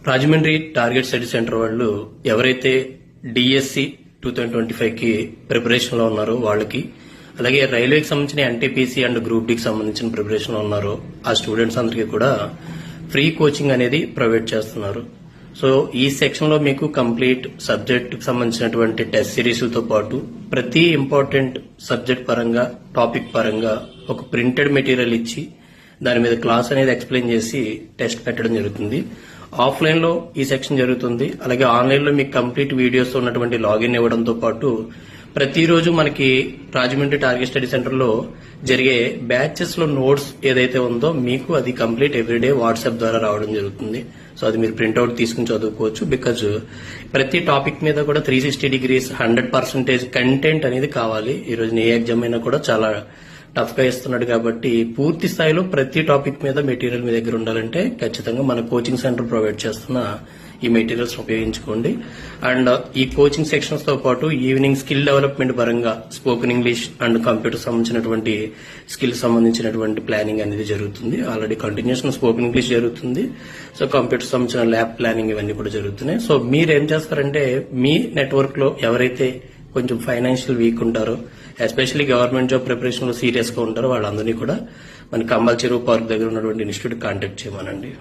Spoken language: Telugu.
రాజమండ్రి టార్గెట్ స్టడీ సెంటర్ వాళ్ళు ఎవరైతే డిఎస్సి 2025 కి ప్రిపరేషన్ లో ఉన్నారో వాళ్ళకి, అలాగే రైల్వేకి సంబంధించిన ఎన్టీపీసీ అండ్ గ్రూప్ డి కి సంబంధించిన ప్రిపరేషన్ లో ఉన్నారో ఆ స్టూడెంట్స్ అందరికీ కూడా ఫ్రీ కోచింగ్ అనేది ప్రొవైడ్ చేస్తున్నారు. సో ఈ సెక్షన్ లో మీకు కంప్లీట్ సబ్జెక్ట్ కి సంబంధించినటువంటి టెస్ట్ సిరీస్లతో పాటు ప్రతి ఇంపార్టెంట్ సబ్జెక్ట్ పరంగా, టాపిక్ పరంగా ఒక ప్రింటెడ్ మెటీరియల్ ఇచ్చి దాని మీద క్లాస్ అనేది ఎక్స్ప్లెయిన్ చేసి టెస్ట్ పెట్టడం జరుగుతుంది. ఆఫ్లైన్ లో ఈ సెక్షన్ జరుగుతుంది. అలాగే ఆన్లైన్ లో మీకు కంప్లీట్ వీడియోస్ ఉన్నటువంటి లాగిన్ ఇవ్వడంతో పాటు ప్రతిరోజు మనకి రాజమండ్రి టార్గెట్ స్టడీ సెంటర్ లో జరిగే బ్యాచెస్ లో నోట్స్ ఏదైతే ఉందో మీకు అది కంప్లీట్ ఎవ్రీడే వాట్సాప్ ద్వారా రావడం జరుగుతుంది. సో అది మీరు ప్రింట్అవుట్ తీసుకుని చదువుకోవచ్చు. బికాజ్ ప్రతి టాపిక్ మీద కూడా 360 degrees 100% కంటెంట్ అనేది కావాలి. ఈ రోజు ఏ ఎగ్జామ్ అయినా కూడా చాలా టఫ్ గా ఇస్తున్నాడు కాబట్టి పూర్తి స్థాయిలో ప్రతి టాపిక్ మీద మెటీరియల్ మీ దగ్గర ఉండాలంటే ఖచ్చితంగా మన కోచింగ్ సెంటర్ ప్రొవైడ్ చేస్తున్న ఈ మెటీరియల్స్ ఉపయోగించుకోండి. అండ్ ఈ కోచింగ్ సెక్షన్స్ తో పాటు ఈవినింగ్ స్కిల్ డెవలప్మెంట్ పరంగా స్పోకెన్ ఇంగ్లీష్ అండ్ కంప్యూటర్ సంబంధించినటువంటి స్కిల్ సంబంధించినటువంటి ప్లానింగ్ అనేది జరుగుతుంది. ఆల్రెడీ కంటిన్యూషన్ స్పోకెన్ ఇంగ్లీష్ జరుగుతుంది. సో కంప్యూటర్ సంబంధించిన ల్యాబ్ ప్లానింగ్ ఇవన్నీ కూడా జరుగుతున్నాయి. సో మీరేం చేస్తారంటే మీ నెట్వర్క్ లో ఎవరైతే కొంచెం ఫైనాన్షియల్ వీక్ ఉంటారో, ఎస్పెషల్లీ గవర్నమెంట్ జాబ్ ప్రిపరేషన్ లో సీరియస్ గా ఉంటారో వాళ్ళందరినీ కూడా మన కంబల్ చెరువు పార్క్ దగ్గర ఉన్నటువంటి ఇన్స్టిట్యూట్ కాంటాక్ట్ చేయమనండి.